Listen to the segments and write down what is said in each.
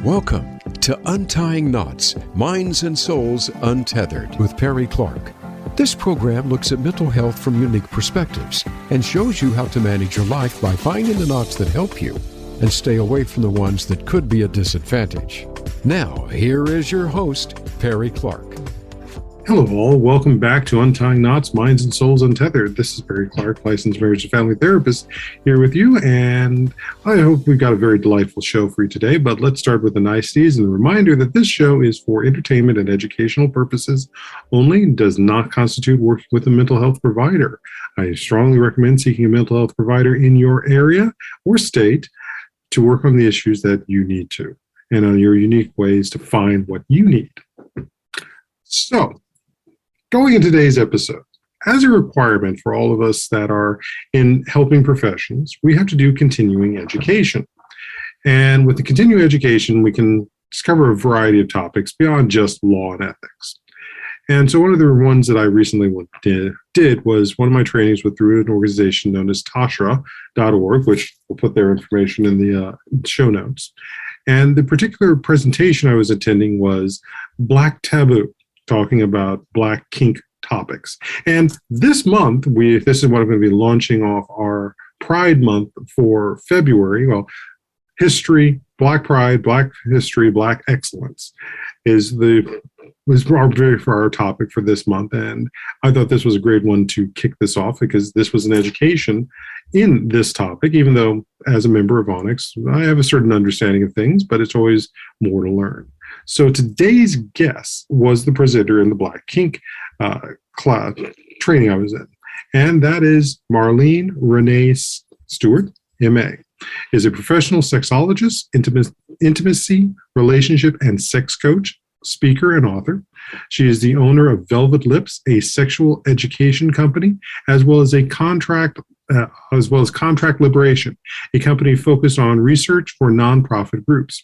Welcome to Untying Knots, Minds and Souls Untethered with Perry Clark. This program looks at mental health from unique perspectives and shows you how to manage your life by finding the knots that help you and stay away from the ones that could be a disadvantage. Now, here is your host, Perry Clark. Hello all, welcome back to Untying Knots, Minds and Souls Untethered. This is Perry Clark, licensed marriage and family therapist, here with you, and I hope we've got a very delightful show for you today, but let's start with the niceties and the reminder that this show is for entertainment and educational purposes only, does not constitute working with a mental health provider. I strongly recommend seeking a mental health provider in your area or state to work on the issues that you need to, and on your unique ways to find what you need. So, going into today's episode, as a requirement for all of us that are in helping professions, we have to do continuing education. And with the continuing education, we can discover a variety of topics beyond just law and ethics. And so one of the ones that I recently did was one of my trainings with through an organization known as Tasha.org, which we'll put their information in the show notes. And the particular presentation I was attending was Black Taboo, talking about Black kink topics. And this month, this is what I'm going to be launching off our Pride Month for February. Well, history, Black Pride, Black history, Black excellence was our topic for this month. And I thought this was a great one to kick this off because this was an education in this topic, even though as a member of Onyx, I have a certain understanding of things, but it's always more to learn. So today's guest was the presenter in the Black Kink class training I was in, and that is Marla Renee Stewart, MA, is a professional sexologist, intimacy, relationship, and sex coach, speaker, and author. She is the owner of Velvet Lips, a sexual education company, as well as Contract Liberation, a company focused on research for nonprofit groups.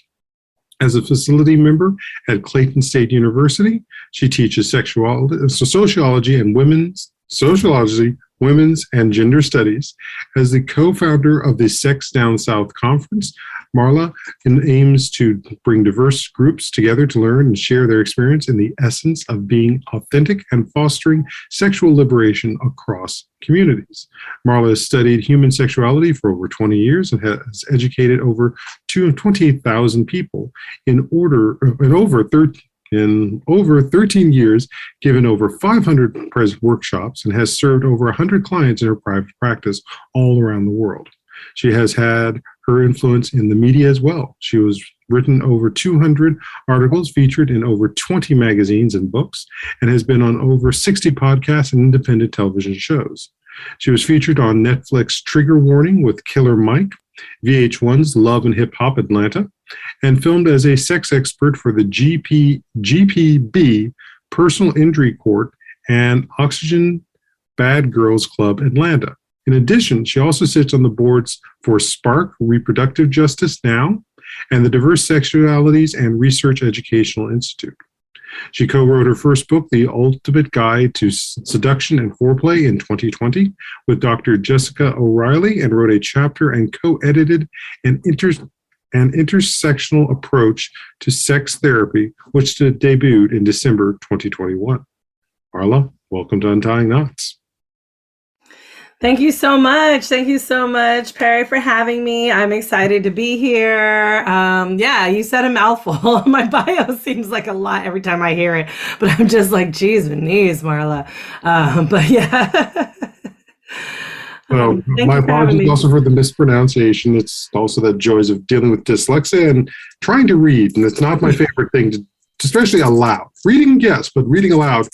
As a facility member at Clayton State University, she teaches sociology and women's and gender studies. As the co-founder of the Sex Down South Conference, Marla aims to bring diverse groups together to learn and share their experience in the essence of being authentic and fostering sexual liberation across communities. Marla has studied human sexuality for over 20 years and has educated over 28,000 people in over 13 years, given over 500 workshops, and has served over 100 clients in her private practice all around the world. She has had her influence in the media as well. She has written over 200 articles, featured in over 20 magazines and books, and has been on over 60 podcasts and independent television shows. She was featured on Netflix Trigger Warning with Killer Mike, VH1's Love and Hip Hop Atlanta, and filmed as a sex expert for the GPB Personal Injury Court and Oxygen Bad Girls Club Atlanta. In addition, she also sits on the boards for Spark Reproductive Justice Now and the Diverse Sexualities and Research Educational Institute. She co-wrote her first book, The Ultimate Guide to Seduction and Foreplay, in 2020 with Dr. Jessica O'Reilly, and wrote a chapter and co-edited an intersectional approach to sex therapy, which debuted in December 2021. Marla, welcome to Untying Knots. Thank you so much. Thank you so much, Perry, for having me. I'm excited to be here. You said a mouthful. My bio seems like a lot every time I hear it, but I'm just like, geez, Venice, Marla. But yeah. Well, my apologies also for the mispronunciation. It's also the joys of dealing with dyslexia and trying to read. And it's not my favorite thing, especially aloud. Reading, yes, but reading aloud,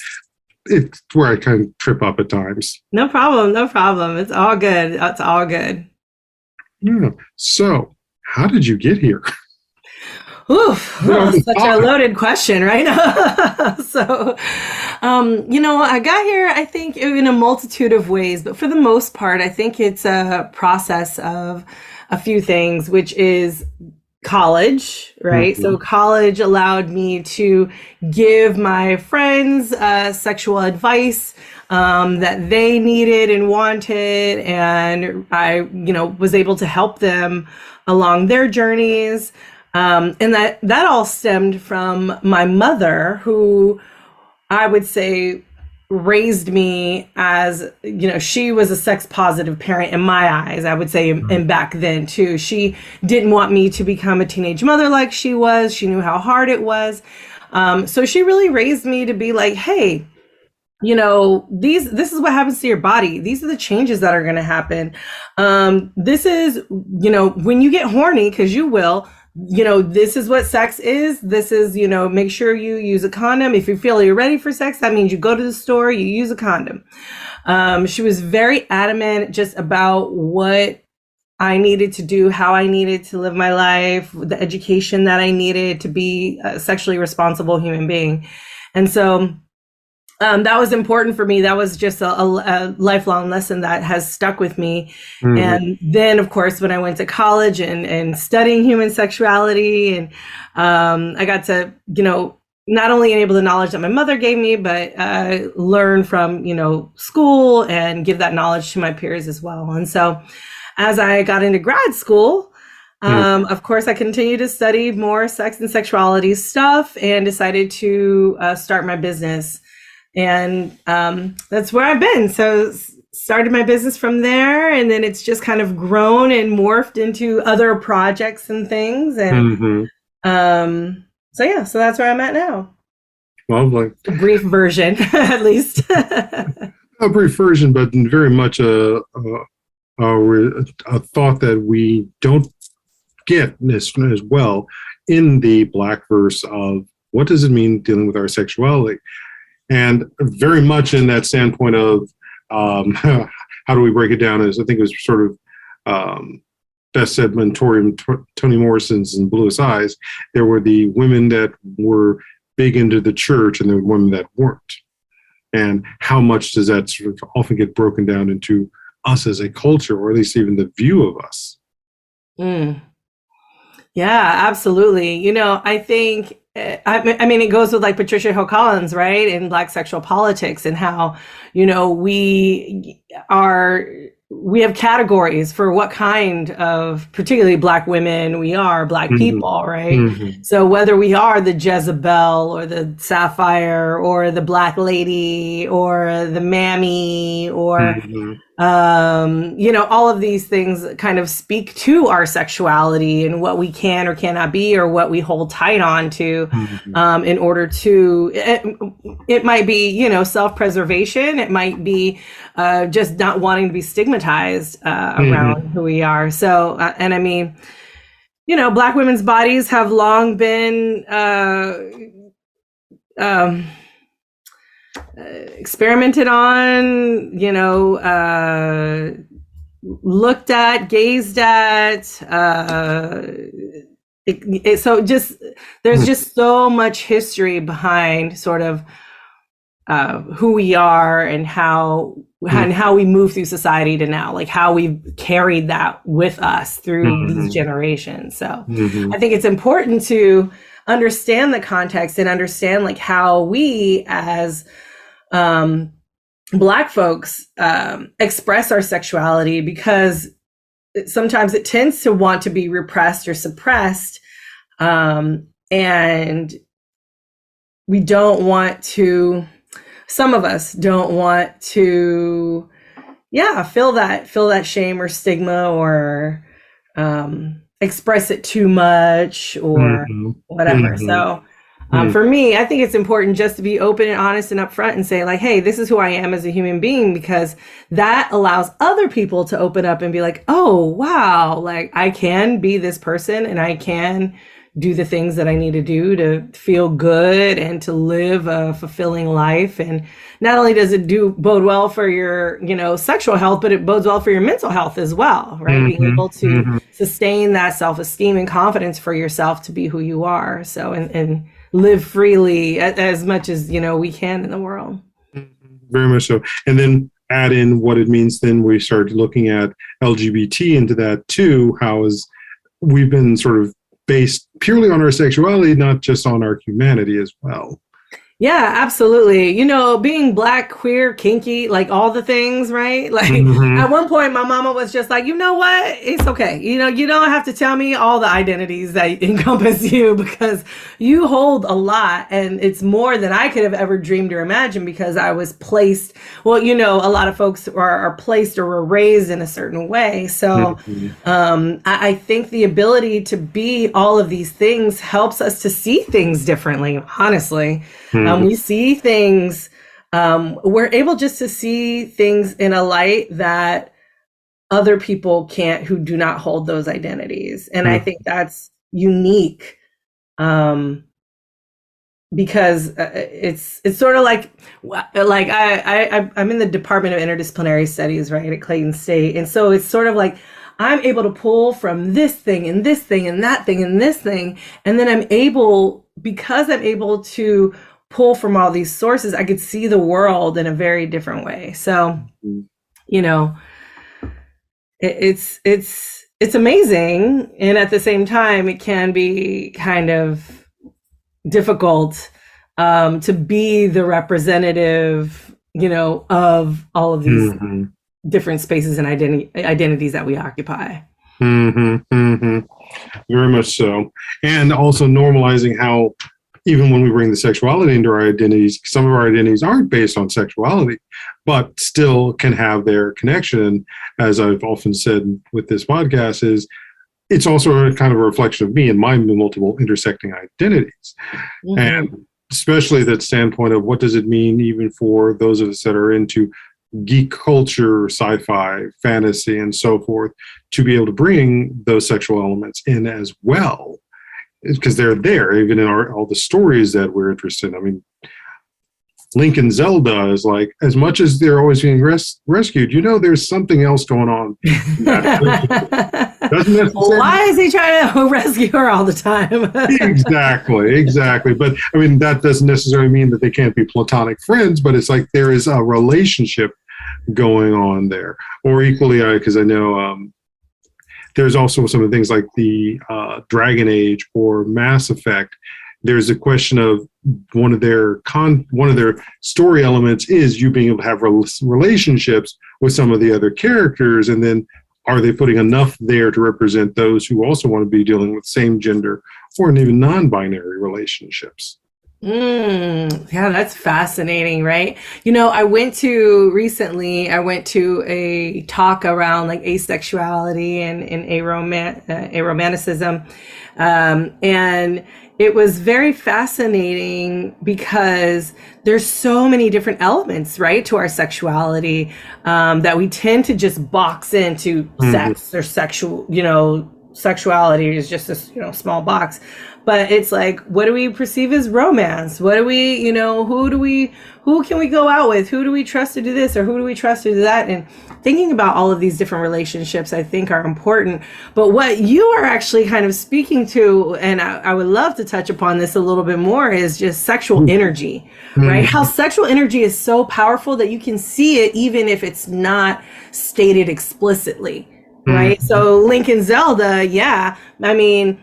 it's where I kind of trip up at times. No problem. It's all good. It's all good. Yeah. So, how did you get here? Oof, such a loaded question, right? So, I got here, I think, in a multitude of ways, but for the most part, I think it's a process of a few things, which is college, right? Mm-hmm. So college allowed me to give my friends sexual advice that they needed and wanted, and I, was able to help them along their journeys. And that all stemmed from my mother, who I would say raised me as, she was a sex positive parent in my eyes, I would say, and back then too. She didn't want me to become a teenage mother like she was. She knew how hard it was. So she really raised me to be like, hey, this is what happens to your body. These are the changes that are going to happen. This is, when you get horny, because you will, this is what sex is. This is, make sure you use a condom. If you feel you're ready for sex, that means you go to the store, you use a condom. She was very adamant just about what I needed to do, how I needed to live my life, the education that I needed to be a sexually responsible human being. And so that was important for me. That was just a lifelong lesson that has stuck with me. Mm-hmm. And then, of course, when I went to college and studying human sexuality, and I got to, not only enable the knowledge that my mother gave me, but learn from, school and give that knowledge to my peers as well. And so as I got into grad school, of course, I continued to study more sex and sexuality stuff and decided to start my business. And that's where I've been. So started my business from there, and then it's just kind of grown and morphed into other projects and things. And so that's where I'm at now. Well, a brief version, at least. A brief version, but very much a thought that we don't get as well in the Black verse of what does it mean dealing with our sexuality. And very much in that standpoint of how do we break it down, as I think it was sort of best said when Toni Morrison's in Bluest Eyes, there were the women that were big into the church and the women that weren't. And how much does that sort of often get broken down into us as a culture, or at least even the view of us? Yeah, absolutely. I think, it goes with like Patricia Hill Collins, right? In Black Sexual Politics, and how, we have categories for what kind of, particularly Black women we are, Black people, right? Mm-hmm. So whether we are the Jezebel or the Sapphire or the Black Lady or the Mammy or, all of these things kind of speak to our sexuality and what we can or cannot be, or what we hold tight on to in order to, it might be, self-preservation. It might be just not wanting to be stigmatized around who we are. So, Black women's bodies have long been experimented on, looked at, gazed at. There's just so much history behind sort of who we are and how we move through society to now, like how we've carried that with us through these generations. So I think it's important to understand the context and understand like how we as Black folks express our sexuality, because sometimes it tends to want to be repressed or suppressed, and we don't want to. Some of us don't want to, feel that shame or stigma, or express it too much, or whatever. So for me, I think it's important just to be open and honest and upfront and say like, hey, this is who I am as a human being, because that allows other people to open up and be like, oh, wow, like I can be this person and I can do the things that I need to do to feel good and to live a fulfilling life. And not only does it bode well for your, sexual health, but it bodes well for your mental health as well, right? Being able to sustain that self-esteem and confidence for yourself to be who you are. So, and live freely as much as, we can in the world. Very much so. And then add in what it means, then we start looking at LGBT into that too. How is we've been sort of based purely on our sexuality, not just on our humanity as well. Yeah, absolutely. Being Black, queer, kinky, like all the things, right? Like Mm-hmm. at one point, my mama was just like, you know what? It's okay. You don't have to tell me all the identities that encompass you because you hold a lot and it's more than I could have ever dreamed or imagined because I was placed. Well, a lot of folks are placed or were raised in a certain way. So I think the ability to be all of these things helps us to see things differently, honestly. We see things, we're able just to see things in a light that other people can't who do not hold those identities. And I think that's unique because it's sort of like I'm in the Department of Interdisciplinary Studies, right, at Clayton State. And so it's sort of like I'm able to pull from this thing and this thing and that thing and this thing. And then because I'm able to pull from all these sources, I could see the world in a very different way. So, it's amazing. And at the same time, it can be kind of difficult to be the representative, of all of these different spaces and identities that we occupy. Very much so. And also normalizing how even when we bring the sexuality into our identities, some of our identities aren't based on sexuality, but still can have their connection. And as I've often said with this podcast, it's also a kind of a reflection of me and my multiple intersecting identities. And especially that standpoint of what does it mean even for those of us that are into geek culture, sci-fi, fantasy, and so forth, to be able to bring those sexual elements in as well. Because they're there, even in all the stories that we're interested in. I mean, Link and Zelda is like, as much as they're always being rescued, there's something else going on. Why is he trying to rescue her all the time? Exactly. But I mean, that doesn't necessarily mean that they can't be platonic friends, but it's like there is a relationship going on there. Or equally, because I know there's also some of the things like the Dragon Age or Mass Effect. There's a question of one of their story elements is you being able to have relationships with some of the other characters, and then are they putting enough there to represent those who also want to be dealing with same gender or even non-binary relationships? Yeah, that's fascinating, right? I went to a talk around like asexuality and aromanticism. And it was very fascinating because there's so many different elements, right, to our sexuality that we tend to just box into sex or sexuality is just this, small box. But it's like, what do we perceive as romance? What do we, who can we go out with? Who do we trust to do this or who do we trust to do that? And thinking about all of these different relationships, I think are important. But what you are actually kind of speaking to, and I would love to touch upon this a little bit more, is just sexual energy, right? How sexual energy is so powerful that you can see it even if it's not stated explicitly, right? So Link and Zelda, yeah, I mean,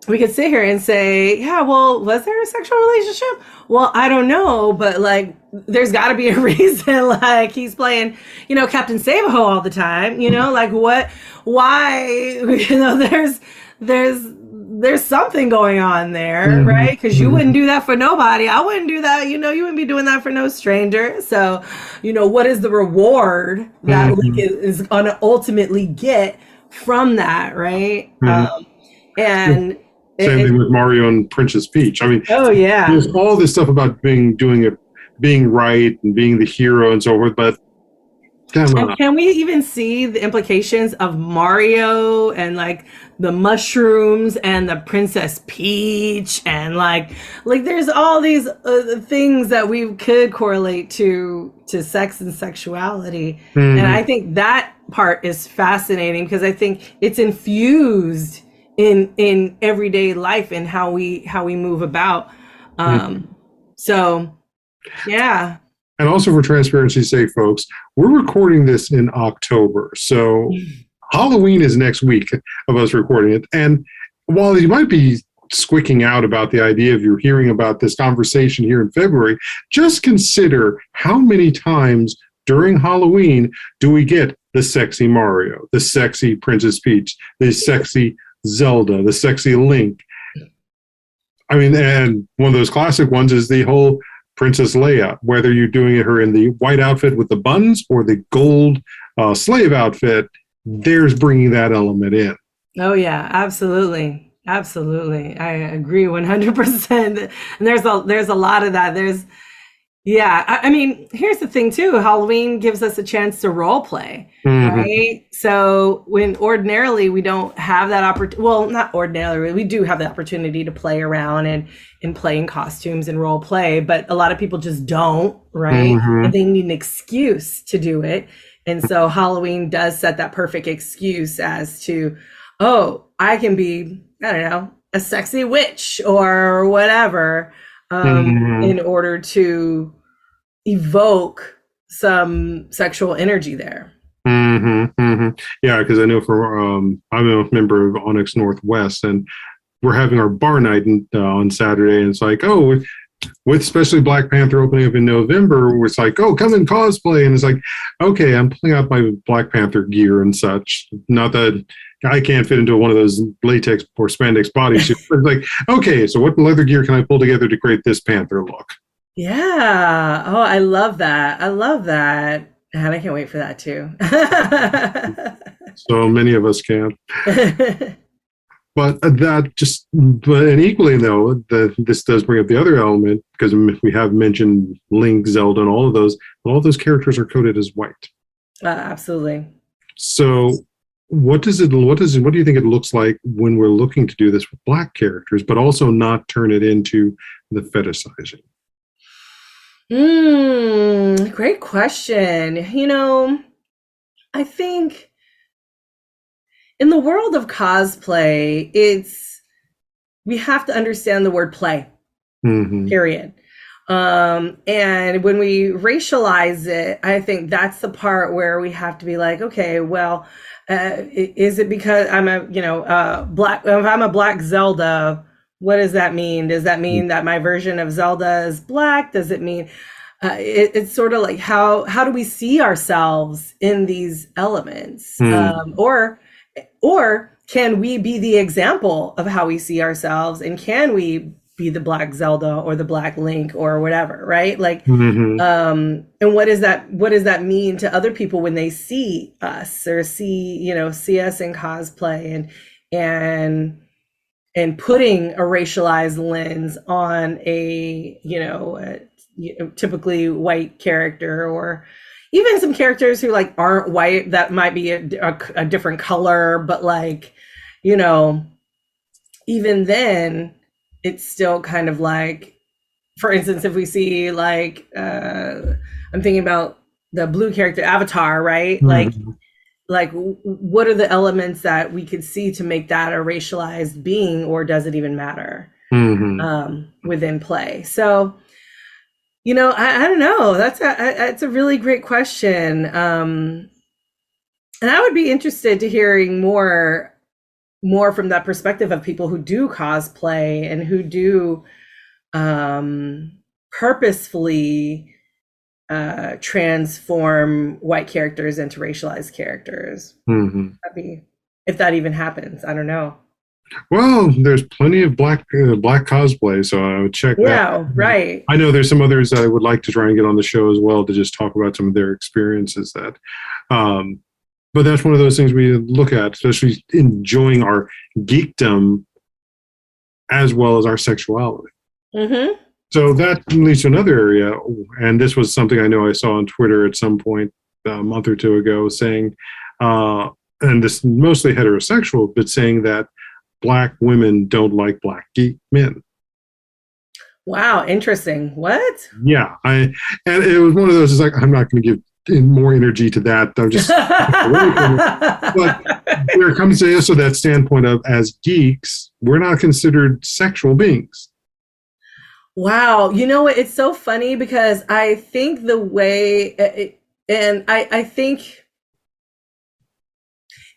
we could sit here and say, yeah, well, was there a sexual relationship? Well, I don't know, but like, there's got to be a reason. Like, he's playing, Captain Save-A-Ho all the time. Like what? Why? There's something going on there, right? Because you wouldn't do that for nobody. I wouldn't do that. You wouldn't be doing that for no stranger. So, what is the reward that Link is going to ultimately get from that, right? And same thing with Mario and Princess Peach. I mean, there's all this stuff about being right and being the hero and so forth, but come on. Can we even see the implications of Mario and like the mushrooms and the Princess Peach and like there's all these things that we could correlate to sex and sexuality, and I think that part is fascinating because I think it's infused in everyday life and how we move about. So yeah. And also for transparency's sake, folks, we're recording this in October. So Halloween is next week of us recording it. And while you might be squicking out about the idea of you're hearing about this conversation here in February, just consider how many times during Halloween do we get the sexy Mario, the sexy Princess Peach, the sexy Zelda, the sexy Link. I mean, and one of those classic ones is the whole Princess Leia, whether you're doing her in the white outfit with the buttons or the gold slave outfit, there's bringing that element in. Oh yeah, absolutely. Absolutely. I agree 100%. And there's a lot of that. I mean, here's the thing too. Halloween gives us a chance to role play, right? So when ordinarily we don't have that opportunity, well, not ordinarily, we do have the opportunity to play around and play in costumes and role play, but a lot of people just don't, right? And they need an excuse to do it. And so Halloween does set that perfect excuse as to, oh, I can be, I don't know, a sexy witch or whatever, in order to evoke some sexual energy there. Yeah, because I know I'm a member of Onyx Northwest, and we're having our bar night on Saturday, and it's like, oh, with especially Black Panther opening up in November, it's like, oh, come and cosplay, and it's like, okay, I'm pulling out my Black Panther gear and such. Not that I can't fit into one of those latex or spandex bodysuits. But like, okay, so what leather gear can I pull together to create this Panther look? Yeah. Oh, I love that. And I can't wait for that too. So many of us can. But and equally though, this does bring up the other element, because we have mentioned Link, Zelda, and all of those, but all those characters are coded as white. Absolutely. So what do you think it looks like when we're looking to do this with Black characters, but also not turn it into the fetishizing? Great question. I think in the world of cosplay, we have to understand the word play, period. And when we racialize it, I think that's the part where we have to be like, okay, well, is it because I'm Black, if I'm a Black Zelda, what does that mean? Does that mean that my version of Zelda is Black? Does it mean it's sort of like how do we see ourselves in these elements? Or can we be the example of how we see ourselves, and can we be the Black Zelda or the Black Link or whatever, right? Like, and what does that mean to other people when they see us or see us in cosplay, and putting a racialized lens on a typically white character, or even some characters who like aren't white, that might be a different color, but like, even then it's still kind of like, for instance, if we see like, I'm thinking about the blue character Avatar, right? Like what are the elements that we could see to make that a racialized being, or does it even matter within play? So, I don't know. That's a really great question. And I would be interested to hearing more from that perspective of people who do cosplay and who do purposefully transform white characters into racialized characters. If that even happens, I don't know. Well, there's plenty of black cosplay, so I would check that. Yeah, right. I know there's some others I would like to try and get on the show as well to just talk about some of their experiences. But that's one of those things we look at, especially enjoying our geekdom as well as our sexuality. So that leads to another area, and this was something I know I saw on Twitter at some point a month or two ago, saying, and this mostly heterosexual, but saying that Black women don't like Black geek men. Wow, interesting. What? Yeah, and it was one of those. It's like, I'm not going to give more energy to that. I'm just. But where it comes to also that standpoint of, as geeks, we're not considered sexual beings. Wow, it's so funny, because I think the way, I think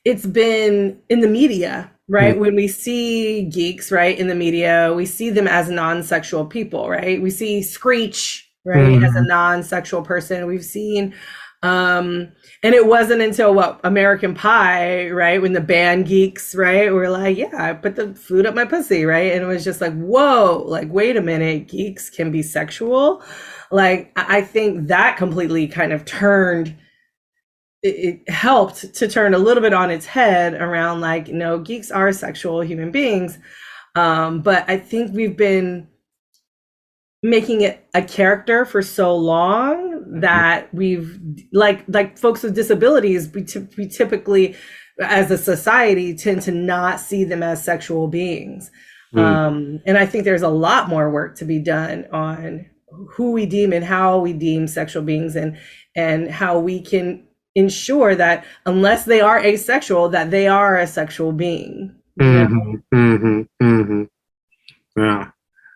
it's been in the media, right? When we see geeks, right, in the media, we see them as non-sexual people, right? We see Screech, right, as a non-sexual person. We've seen, and it wasn't until American Pie, right, when the band geeks, right, were like, yeah, I put the food up my pussy, right? And it was just like, whoa, like, wait a minute, geeks can be sexual. Like, I think that completely kind of turned, it helped to turn a little bit on its head around like, no, geeks are sexual human beings. But I think we've been making it a character for so long that we've like folks with disabilities, we typically as a society tend to not see them as sexual beings. And I think there's a lot more work to be done on who we deem and how we deem sexual beings, and how we can ensure that unless they are asexual, that they are a sexual being. Yeah.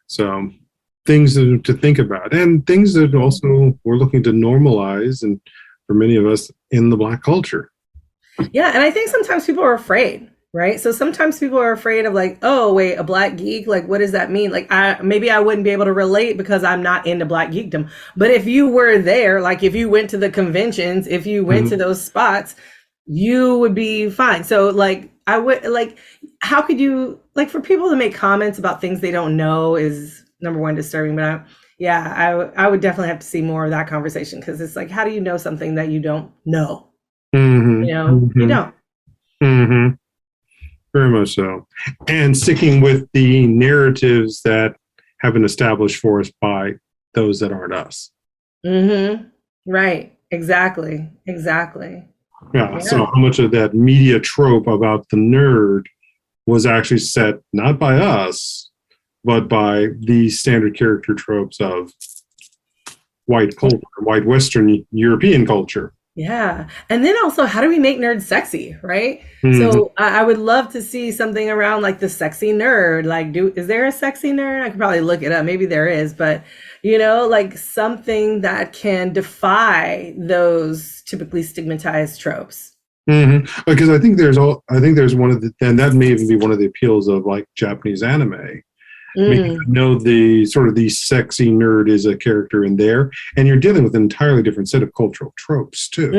So things to think about, and things that also we're looking to normalize, and for many of us in the Black culture. Yeah, and I think sometimes people are afraid, right? So sometimes people are afraid of like, oh wait, a Black geek, like what does that mean? Like maybe I wouldn't be able to relate because I'm not into Black geekdom. But if you were there, like if you went to the conventions, if you went to those spots, you would be fine. So like I would like, how could you, like, for people to make comments about things they don't know is number one disturbing. But I would definitely have to see more of that conversation, because it's like, how do you know something that you don't know? You know, you don't. Very much so. And sticking with the narratives that have been established for us by those that aren't us. Right. Exactly. Yeah. So how much of that media trope about the nerd was actually set not by us, but by the standard character tropes of white culture, white Western European culture. Yeah. And then also, how do we make nerds sexy, right? So I would love to see something around like the sexy nerd. Like, is there a sexy nerd? I could probably look it up. Maybe there is, but you know, like something that can defy those typically stigmatized tropes. Because I think there's one of the, and that may even be one of the appeals of like Japanese anime. Because I know the sort of the sexy nerd is a character in there, and you're dealing with an entirely different set of cultural tropes too.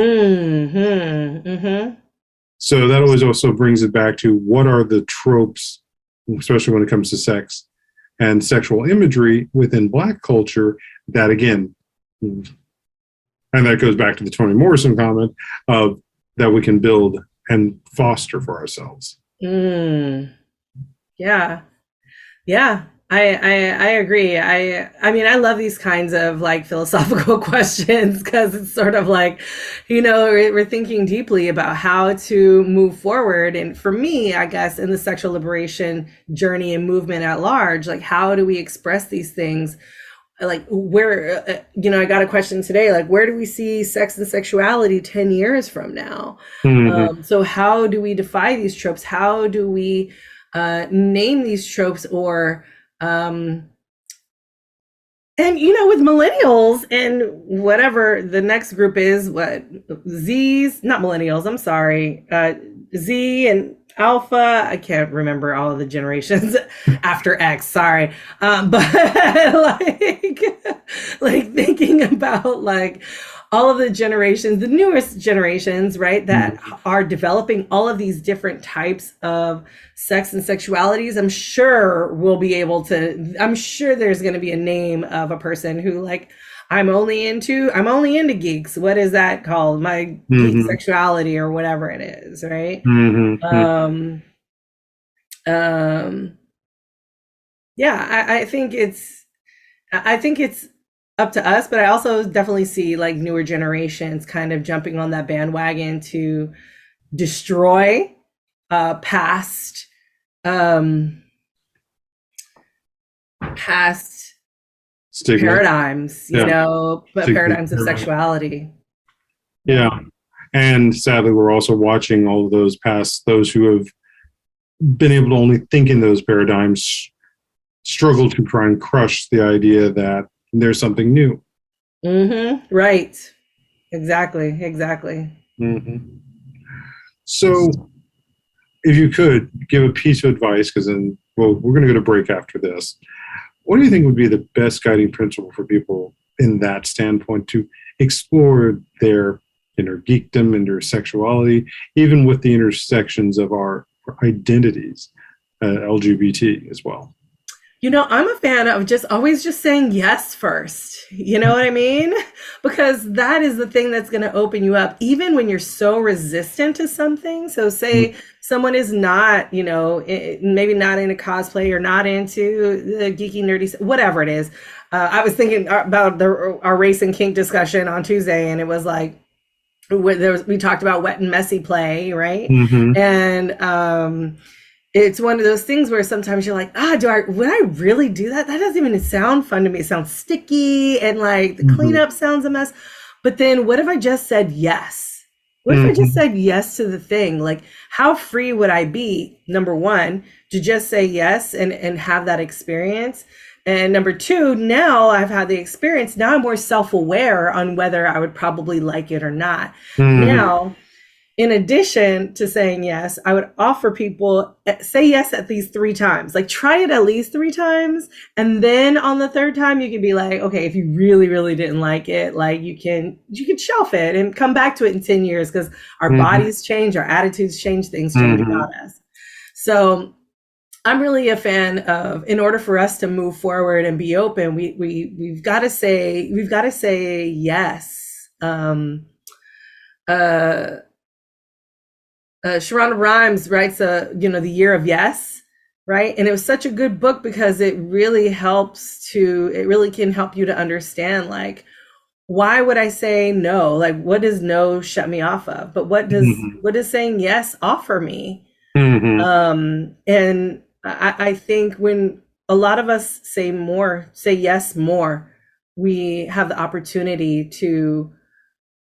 So that always also brings it back to what are the tropes, especially when it comes to sex and sexual imagery within Black culture, that again, and that goes back to the Toni Morrison comment of that we can build and foster for ourselves. Yeah, I agree. I mean, I love these kinds of like philosophical questions, because it's sort of like, you know, we're thinking deeply about how to move forward. And for me, I guess in the sexual liberation journey and movement at large, like how do we express these things? Like where, you know, I got a question today, like where do we see sex and sexuality 10 years from now? So how do we defy these tropes? How do we name these tropes, or and you know, with millennials and whatever the next group is, what Z's, not millennials, I'm sorry, Z and Alpha, I can't remember all of the generations after X, sorry, but like thinking about like all of the generations, the newest generations, right, that are developing all of these different types of sex and sexualities, I'm sure there's going to be a name of a person who like, I'm only into geeks. What is that called? My geek sexuality or whatever it is, right? Yeah, I think it's up to us, but I also definitely see like newer generations kind of jumping on that bandwagon to destroy past Stigma. Paradigms, you know, but paradigms of sexuality. Yeah. And sadly, we're also watching all of those who have been able to only think in those paradigms struggle to try and crush the idea that there's something new. Right. Exactly. So if you could give a piece of advice, because then, well, we're going to go to break after this. What do you think would be the best guiding principle for people in that standpoint to explore their inner geekdom and their sexuality, even with the intersections of our identities, LGBT as well? I'm a fan of always saying yes first. You know what I mean? Because that is the thing that's going to open you up, even when you're so resistant to something. So say someone is not, maybe not into cosplay or not into the geeky, nerdy, whatever it is. I was thinking about our race and kink discussion on Tuesday, and it was like, we talked about wet and messy play, right? And it's one of those things where sometimes you're like, would I really do that? That doesn't even sound fun to me. It sounds sticky, and like the cleanup sounds a mess. But then what if I just said yes? What if I just said yes to the thing? Like, how free would I be, number one, to just say yes and have that experience? And number two, now I've had the experience. Now I'm more self-aware on whether I would probably like it or not. Now, in addition to saying yes, I would offer people, say yes at least 3 times. Like, try it at least 3 times. And then on the 3rd time, you can be like, okay, if you really, really didn't like it, like you can shelf it and come back to it in 10 years, because our bodies change, our attitudes change, things change about us. So I'm really a fan of, in order for us to move forward and be open, we've got to say yes. Sharonda Rhimes writes the Year of Yes, right? And it was such a good book because it really can help you to understand, like, why would I say no? Like, what does no shut me off of? But what does saying yes offer me? And I think when a lot of us say yes more, we have the opportunity to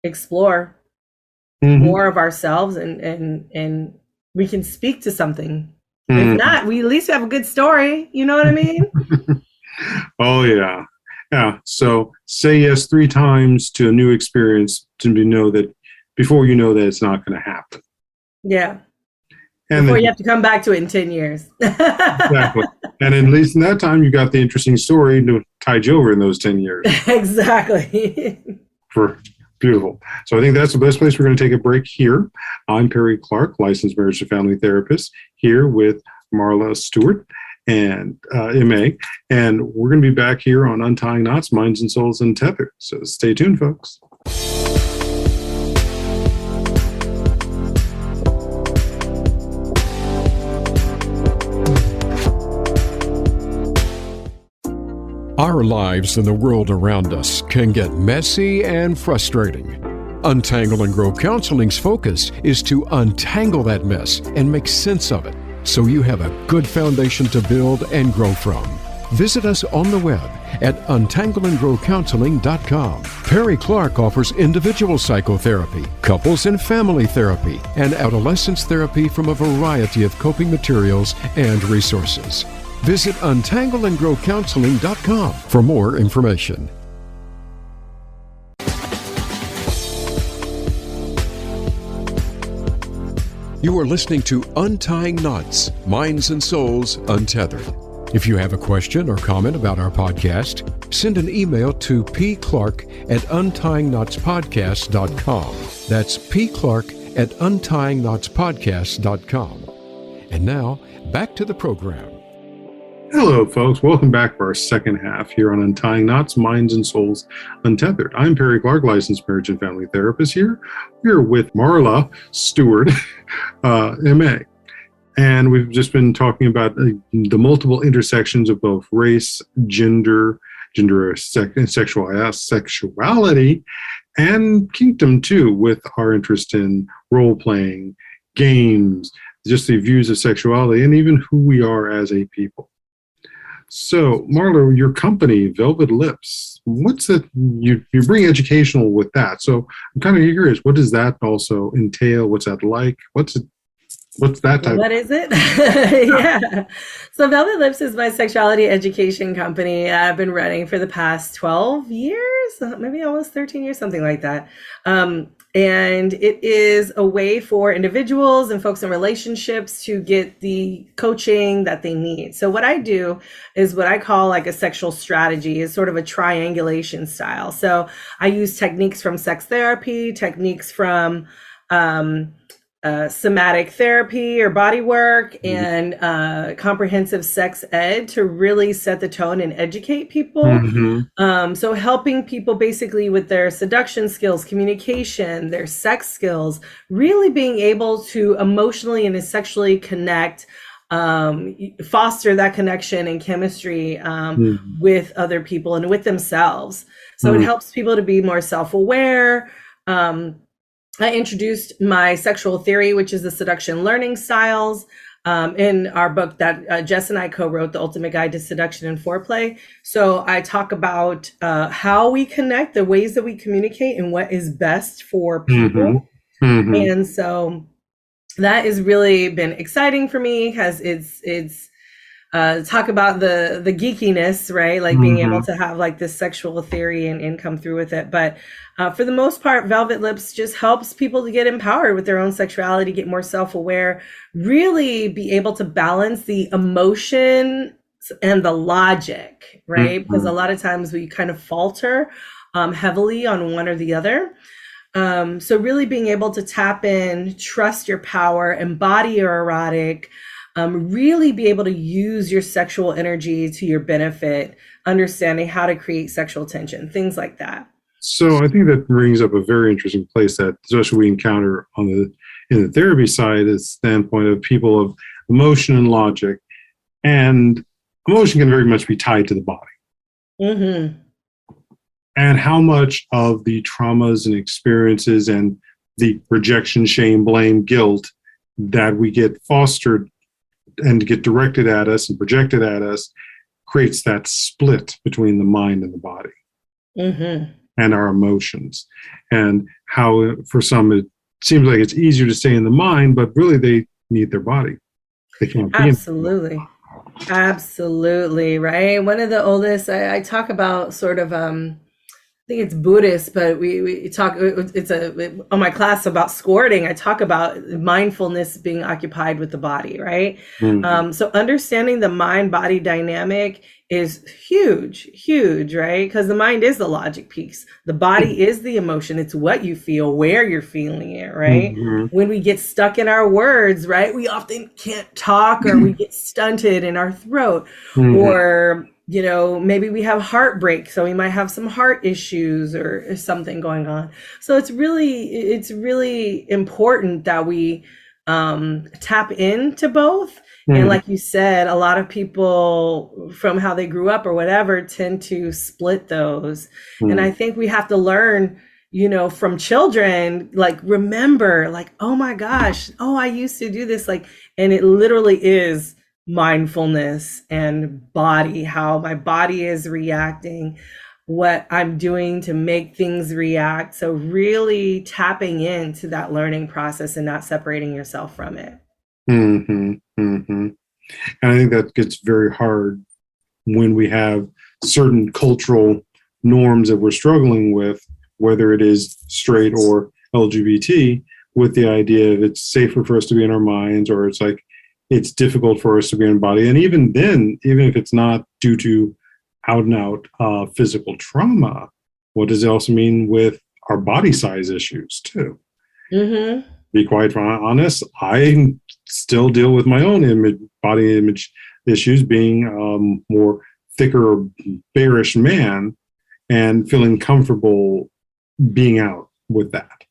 explore more of ourselves, and we can speak to something. If not, we at least have a good story. You know what I mean? Oh yeah. So say yes 3 times to a new experience before you know that it's not going to happen. Yeah. And before then, you have to come back to it in 10 years. Exactly. And at least in that time, you got the interesting story to tide you over in those 10 years. Exactly. Beautiful. So I think that's the best place. We're going to take a break here. I'm Perry Clark, licensed marriage and family therapist, here with Marla Stewart and MA. And we're going to be back here on Untying Knots, Minds and Souls Untethered. So stay tuned, folks. Our lives and the world around us can get messy and frustrating. Untangle and Grow Counseling's focus is to untangle that mess and make sense of it, so you have a good foundation to build and grow from. Visit us on the web at untangleandgrowcounseling.com. Perry Clark offers individual psychotherapy, couples and family therapy, and adolescence therapy from a variety of coping materials and resources. Visit untangleandgrowcounseling.com for more information. You are listening to Untying Knots, Minds and Souls Untethered. If you have a question or comment about our podcast, send an email to pclark@untyingknotspodcast.com. That's pclark@untyingknotspodcast.com. And now, back to the program. Hello, folks. Welcome back for our second half here on Untying Knots, Minds and Souls Untethered. I'm Perry Clark, licensed marriage and family therapist here. We're with Marla Stewart, MA. And we've just been talking about the multiple intersections of both race, gender, sexuality, and kingdom too, with our interest in role-playing, games, just the views of sexuality, and even who we are as a people. So, Marla, your company, Velvet Lips, what's it? You bring educational with that. So I'm kind of curious, what does that also entail? What's that like? What's that type? What is it? Yeah. So Velvet Lips is my sexuality education company I've been running for the past 12 years, maybe almost 13 years, something like that. And it is a way for individuals and folks in relationships to get the coaching that they need. So what I do is what I call like a sexual strategy, is sort of a triangulation style. So I use techniques from sex therapy, techniques from somatic therapy or body work, and comprehensive sex ed to really set the tone and educate people. So helping people basically with their seduction skills, communication, their sex skills, really being able to emotionally and sexually connect, foster that connection and chemistry with other people and with themselves. So it helps people to be more self-aware. I introduced my sexual theory, which is the seduction learning styles, in our book that Jess and I co-wrote, The Ultimate Guide to Seduction and Foreplay. So I talk about how we connect, the ways that we communicate, and what is best for people. And so that has really been exciting for me, because it's talk about the geekiness, right? Like being able to have like this sexual theory and come through with it. But for the most part, Velvet Lips just helps people to get empowered with their own sexuality, get more self-aware, really be able to balance the emotion and the logic, right? Because a lot of times we kind of falter heavily on one or the other. So really being able to tap in, trust your power, embody your erotic, really be able to use your sexual energy to your benefit, understanding how to create sexual tension, things like that. So I think that brings up a very interesting place that especially we encounter in the therapy side, is standpoint of people of emotion and logic, and emotion can very much be tied to the body. And how much of the traumas and experiences and the rejection, shame, blame, guilt that we get fostered and get directed at us and projected at us creates that split between the mind and the body and our emotions. And how for some it seems like it's easier to stay in the mind, but really they need their body. They can't be Absolutely. Absolutely, right? One of the oldest, I talk about sort of, I think it's Buddhist, but we talk, on my class about squirting, I talk about mindfulness being occupied with the body, right? So understanding the mind-body dynamic is huge, right? Because the mind is the logic piece. The body is the emotion. It's what you feel, where you're feeling it, right? When we get stuck in our words, right, we often can't talk, or we get stunted in our throat, or you know, maybe we have heartbreak, so we might have some heart issues or something going on. So it's really important that we tap into both. And like you said, a lot of people from how they grew up or whatever tend to split those. And I think we have to learn, you know, from children, like remember, like, oh my gosh, oh, I used to do this, like, and it literally is mindfulness and body, how my body is reacting, what I'm doing to make things react. So really tapping into that learning process and not separating yourself from it. And I think that gets very hard when we have certain cultural norms that we're struggling with, whether it is straight or LGBT, with the idea that it's safer for us to be in our minds, or it's like it's difficult for us to be in body. And even then, even if it's not due to out and out physical trauma, what does it also mean with our body size issues too? Be quite honest, I still deal with my own body image issues, being more thicker, bearish man, and feeling comfortable being out with that.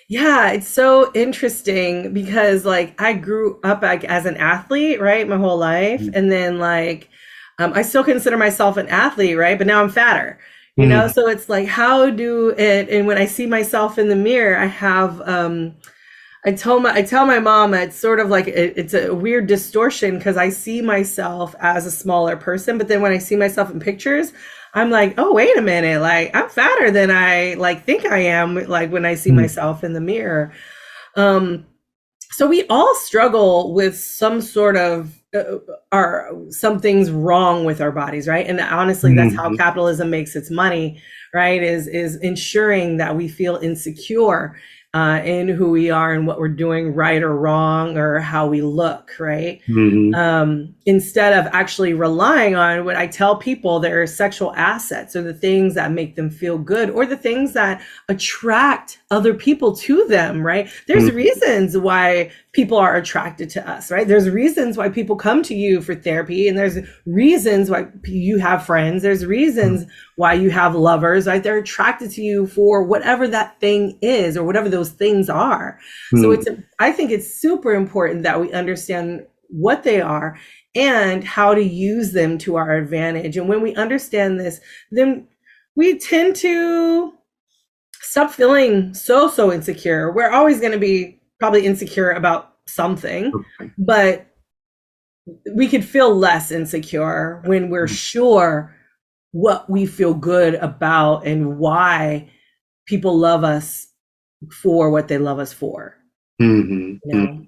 Yeah, it's so interesting because like I grew up like as an athlete, right, my whole life, and then like I still consider myself an athlete, right, but now I'm fatter. You know, so it's like, how do it, and when I see myself in the mirror, I have, I tell my mom it's sort of like, it's a weird distortion because I see myself as a smaller person, but then when I see myself in pictures, I'm like, oh, wait a minute, like I'm fatter than I like think I am, like when I see myself in the mirror. So we all struggle with some sort of something's wrong with our bodies, right? And honestly, that's how capitalism makes its money, right? Is ensuring that we feel insecure in who we are and what we're doing right or wrong or how we look, right? Instead of actually relying on what I tell people, their sexual assets or the things that make them feel good or the things that attract other people to them, right? There's reasons why people are attracted to us, right? There's reasons why people come to you for therapy, and there's reasons why you have friends. There's reasons why you have lovers, right? They're attracted to you for whatever that thing is or whatever those things are. So I think it's super important that we understand what they are and how to use them to our advantage. And when we understand this, then we tend to stop feeling so insecure. We're always going to be probably insecure about something, but we could feel less insecure when we're sure what we feel good about and why people love us for what they love us for. You know?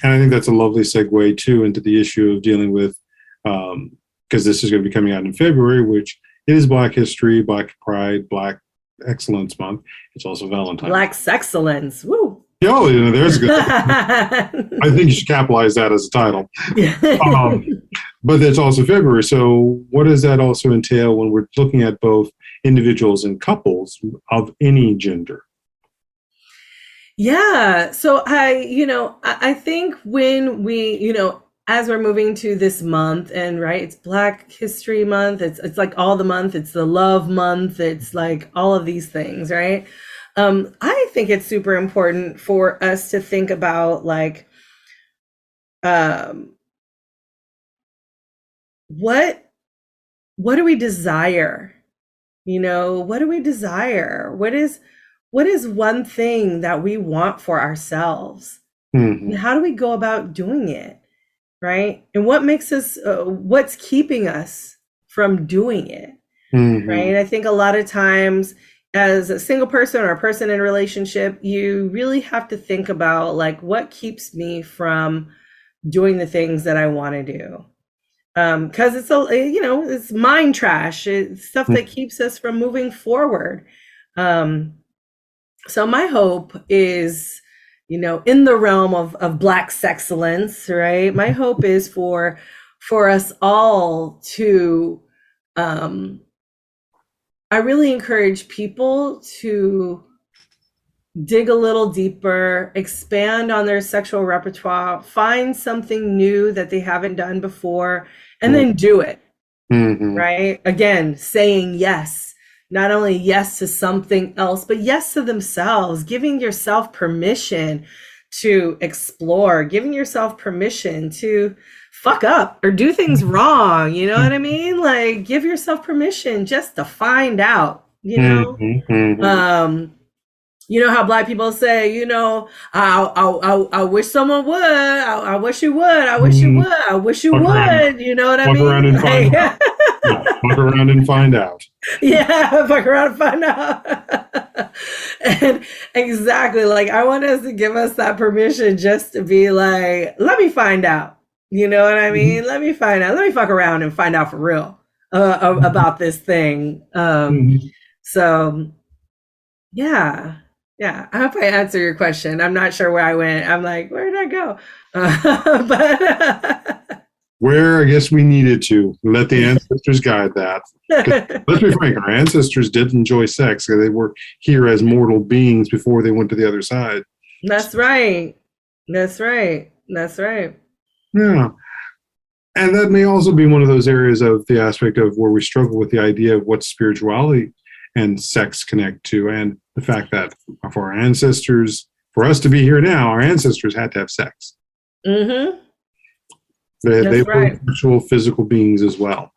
And I think that's a lovely segue too into the issue of dealing with, because this is going to be coming out in February, which is Black History, Black Pride, Black Excellence Month. It's also Valentine's. Black Sexolence. Woo. Oh, there's good. I think you should capitalize that as a title. But it's also February. So what does that also entail when we're looking at both individuals and couples of any gender? Yeah. So I think when we, as we're moving to this month and right, it's Black History Month. It's like all the month. It's the love month. It's like all of these things, right? I think it's super important for us to think about like, what do we desire? What do we desire? What is one thing that we want for ourselves? And how do we go about doing it? Right? And what makes us, what's keeping us from doing it? Right? I think a lot of times as a single person or a person in a relationship, you really have to think about like, what keeps me from doing the things that I want to do? Because it's mind trash. It's stuff that keeps us from moving forward. So my hope is, in the realm of Black sexolence, right? My hope is for us all to, I really encourage people to dig a little deeper, expand on their sexual repertoire, find something new that they haven't done before, and then do it, right? Again, saying yes, not only yes to something else, but yes to themselves, giving yourself permission to explore, giving yourself permission to fuck up or do things wrong. You know what I mean? Like, give yourself permission just to find out, You know how Black people say, I wish someone would. I wish you would. I wish you would. I wish you would. You know what I mean? Fuck around and find out. Fuck around and find out. Yeah, fuck around and find out. And exactly, like, I want us to give us that permission just to be like, let me find out. You know what I mean? Let me find out. Let me fuck around and find out for real about this thing. So, yeah. I hope I answered your question. I'm not sure where I went. I'm like, where did I go? But where I guess we needed to let the ancestors guide that. Let's be frank, our ancestors did enjoy sex. They were here as mortal beings before they went to the other side. That's right. Yeah. And that may also be one of those areas of the aspect of where we struggle with the idea of what spirituality and sex connect to, and the fact that for our ancestors, for us to be here now, our ancestors had to have sex. They were actual physical beings as well.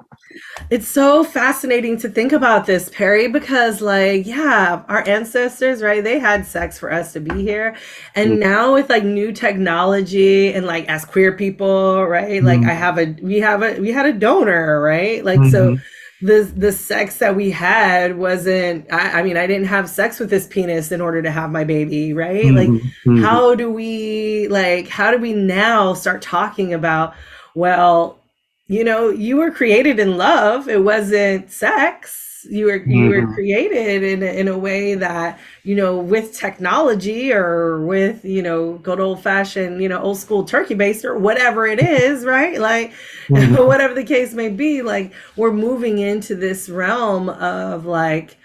It's so fascinating to think about this, Perry, because our ancestors, right, they had sex for us to be here. And now with like new technology and like as queer people, right, like we had a donor, right? Like, so the sex that we had wasn't, I mean, I didn't have sex with this penis in order to have my baby, right? Like, how do we now start talking about, well, you were created in love. It wasn't sex. You were created in a way that, with technology or with, good old fashioned, old school turkey baster or whatever it is, right? Like, whatever the case may be, like, we're moving into this realm of like,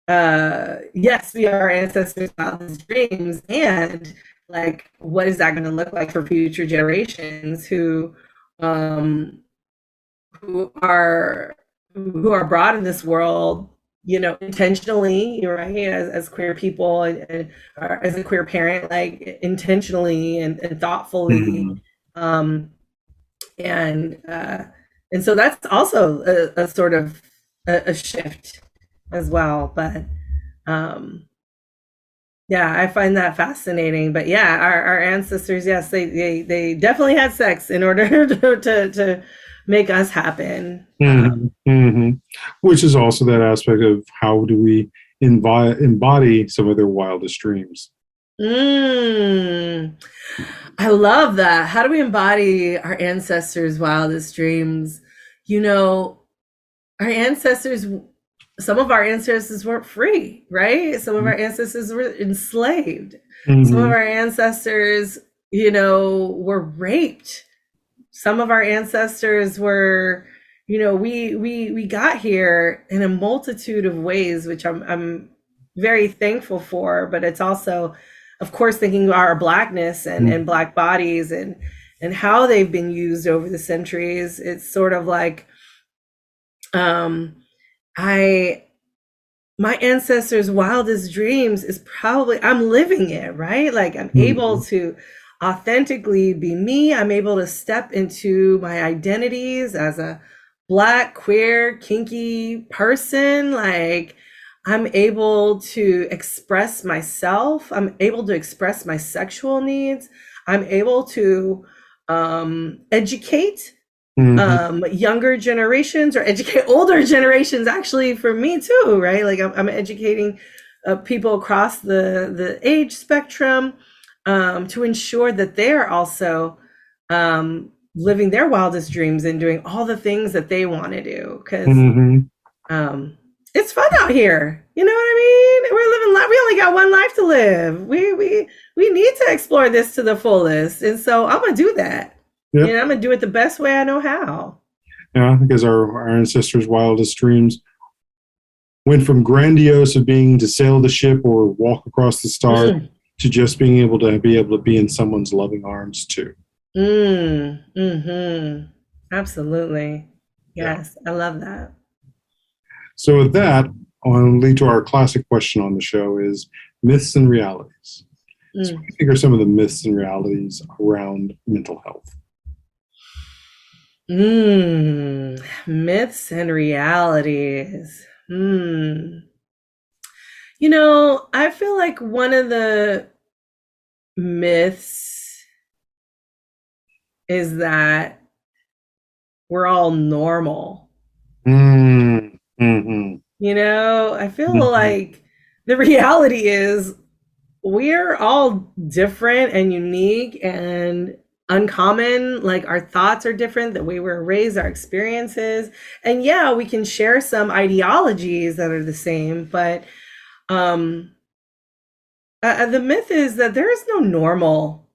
yes, we are ancestors' wildest dreams, and like, what is that going to look like for future generations who are brought in this world, intentionally, right, as queer people and as a queer parent, like intentionally and thoughtfully, and so that's also a sort of a shift as well. But yeah, I find that fascinating. But yeah, our ancestors, yes, they definitely had sex in order to make us happen. Which is also that aspect of how do we embody some of their wildest dreams. I love that. How do we embody our ancestors' wildest dreams? Our ancestors, some of our ancestors weren't free, right? Some of our ancestors were enslaved. Some of our ancestors, were raped. Some of our ancestors were, we got here in a multitude of ways, which I'm very thankful for. But it's also, of course, thinking about our Blackness and Black bodies and how they've been used over the centuries. It's sort of like, my ancestors' wildest dreams is probably, I'm living it, right? Like, I'm able to authentically be me. I'm able to step into my identities as a Black, queer, kinky person. Like, I'm able to express myself. I'm able to express my sexual needs. I'm able to educate younger generations, or educate older generations, actually, for me too, right? Like, I'm educating people across the age spectrum to ensure that they're also living their wildest dreams and doing all the things that they want to do, because it's fun out here. You know what I mean? We're living life. We only got one life to live. We need to explore this to the fullest, and so I'm gonna do that. Yep. I'm gonna do it the best way I know how. Yeah, because our ancestors' wildest dreams went from grandiose of being to sail the ship or walk across the stars to just being able to be in someone's loving arms too. Absolutely. Yes, yeah. I love that. So with that, I'll lead to our classic question on the show: is myths and realities. So what do you think are some of the myths and realities around mental health? Myths and realities. I feel like one of the myths is that we're all normal. I feel like the reality is we're all different and unique and uncommon. Like, our thoughts are different, the way we're raised, our experiences, and yeah, we can share some ideologies that are the same, but the myth is that there is no normal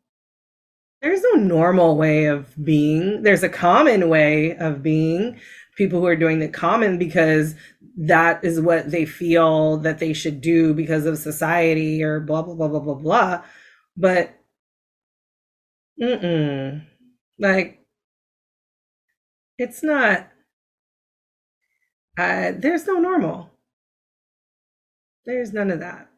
way of being. There's a common way of being, people who are doing the common because that is what they feel that they should do because of society or blah blah blah blah blah blah. But like, it's not, there's no normal. There's none of that.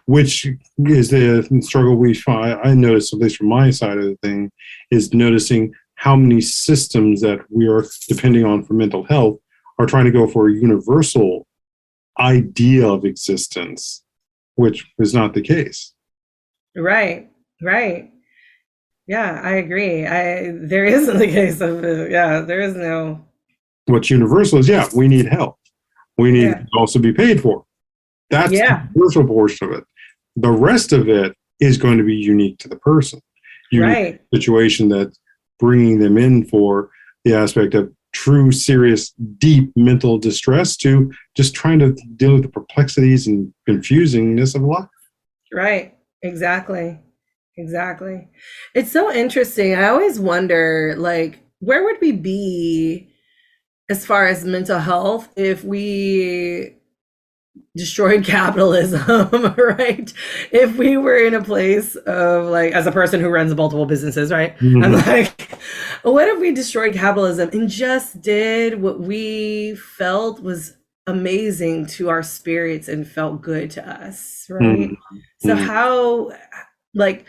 Which is the struggle we find. I notice, at least from my side of the thing, is noticing how many systems that we are depending on for mental health are trying to go for a universal idea of existence, which is not the case. Right. Yeah, I agree. There isn't the case of there is no. What's universal is, we need help. We need Yeah. to also be paid for. That's the Yeah. universal portion of it. The rest of it is going to be unique to the person. Unique Right. situation that's bringing them in for the aspect of true, serious, deep mental distress to just trying to deal with the perplexities and confusingness of life. Right. Exactly. Exactly. It's so interesting. I always wonder, like, where would we be as far as mental health if we destroyed capitalism, right? If we were in a place of, like, as a person who runs multiple businesses, right? Mm-hmm. I'm like, what if we destroyed capitalism and just did what we felt was amazing to our spirits and felt good to us, right? Mm-hmm. So how, like,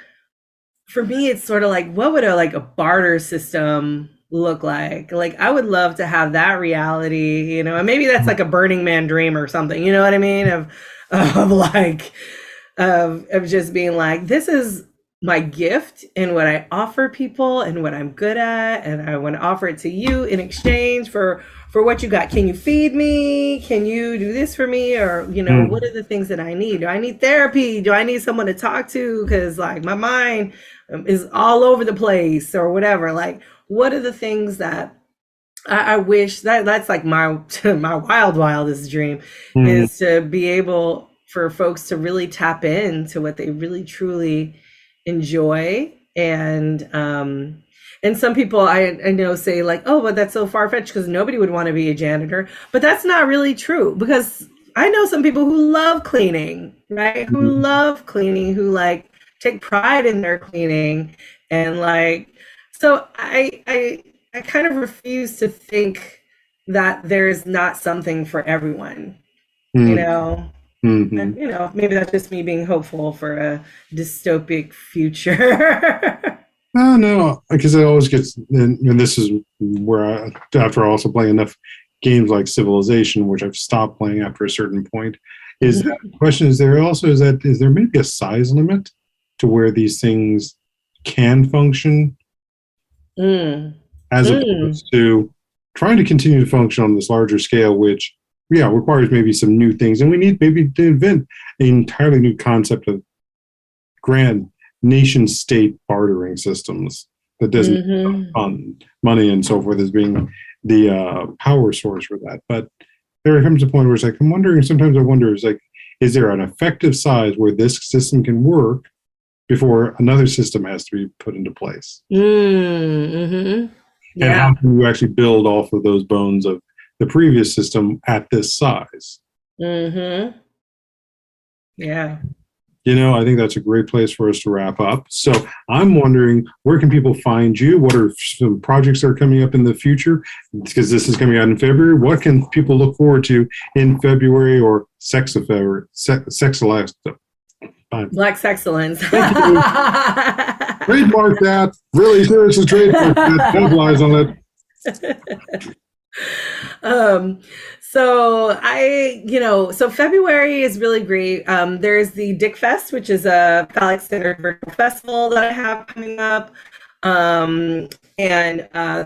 for me, it's sort of like, what would a barter system look like? Like, I would love to have that reality, and maybe that's like a Burning Man dream or something, you know what I mean? Of just being like, this is my gift and what I offer people and what I'm good at, and I want to offer it to you in exchange for what you got. Can you feed me? Can you do this for me? Or, what are the things that I need? Do I need therapy? Do I need someone to talk to? Because, like, my mind is all over the place or whatever. Like, what are the things that I wish that's like my wildest dream is to be able for folks to really tap into what they really truly enjoy. And some people I know say, like, oh, but that's so far-fetched because nobody would want to be a janitor. But that's not really true, because I know some people who love cleaning, right? Who love cleaning, who like take pride in their cleaning. And like, so I kind of refuse to think that there's not something for everyone, And, maybe that's just me being hopeful for a dystopic future. No, because it always gets, and this is where after also playing enough games like Civilization, which I've stopped playing after a certain point, is that the question is there maybe a size limit to where these things can function, as opposed to trying to continue to function on this larger scale, which requires maybe some new things, and we need maybe to invent an entirely new concept of grand nation state bartering systems that doesn't fund money and so forth as being the power source for that. But there comes a point where it's like, sometimes I wonder, is there an effective size where this system can work before another system has to be put into place? And how can you actually build off of those bones of the previous system at this size? Yeah. I think that's a great place for us to wrap up. So I'm wondering, where can people find you? What are some projects that are coming up in the future? Because this is coming out in February. What can people look forward to in February or Sexologist? Black Sexolence. Trademark that. Really seriously trademark that. Capitalize on it. So February is really great. There's the Dick Fest, which is a phallic centered virtual festival that I have coming up. And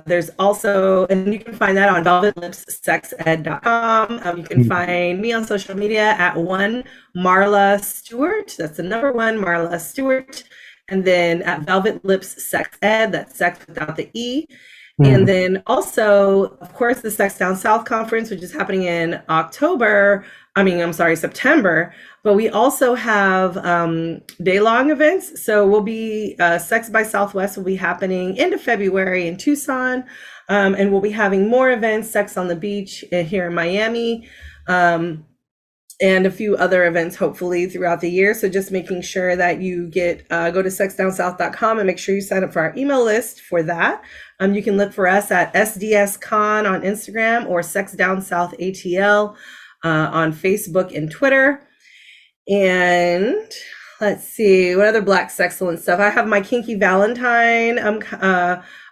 there's also, and you can find that on velvetlipssexed.com. You can find me on social media at one Marla Stewart. That's the number one, Marla Stewart. And then at Velvet Lips Sex Ed, that's sex without the E. And then also, of course, the Sex Down South conference, which is happening in September. But we also have day-long events. So we'll be, Sex by Southwest will be happening end of February in Tucson. And we'll be having more events, Sex on the Beach here in Miami. And a few other events, hopefully, throughout the year. So just making sure that you go to sexdownsouth.com and make sure you sign up for our email list for that. You can look for us at SDSCon on Instagram or Sex Down South ATL on Facebook and Twitter. And let's see, what other Black Sexolence stuff? I have my Kinky Valentine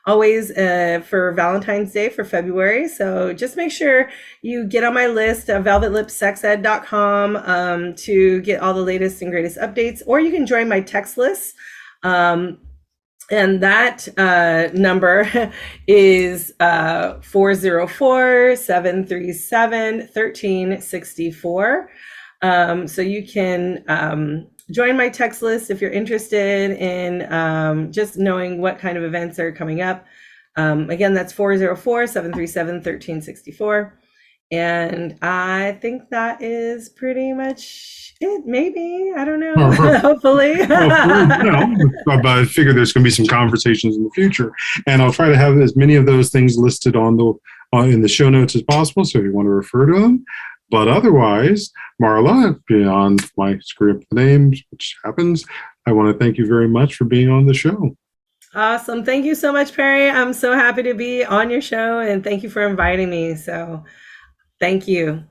always for Valentine's Day for February. So just make sure you get on my list at velvetlipssexed.com to get all the latest and greatest updates, or you can join my text list. And that number is 404-737-1364. So you can join my text list if you're interested in just knowing what kind of events are coming up. Again, that's 404-737-1364. And I think that is pretty much it. Maybe, I don't know. Hopefully. But I figure there's going to be some conversations in the future, and I'll try to have as many of those things listed in the show notes as possible. So if you want to refer to them. But otherwise, Marla, beyond my screw up the names, which happens, I want to thank you very much for being on the show. Awesome. Thank you so much, Perry. I'm so happy to be on your show, and thank you for inviting me. So thank you.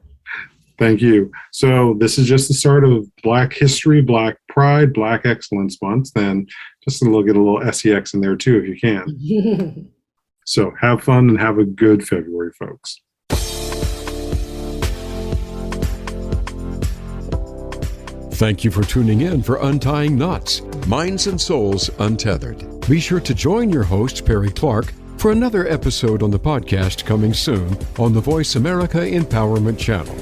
Thank you. So this is just the start of Black History, Black Pride, Black Excellence Month. Then just get a little SEX in there too, if you can. So have fun and have a good February, folks. Thank you for tuning in for Untying Knots, Minds and Souls Untethered. Be sure to join your host, Perry Clark, for another episode on the podcast coming soon on the Voice America Empowerment Channel.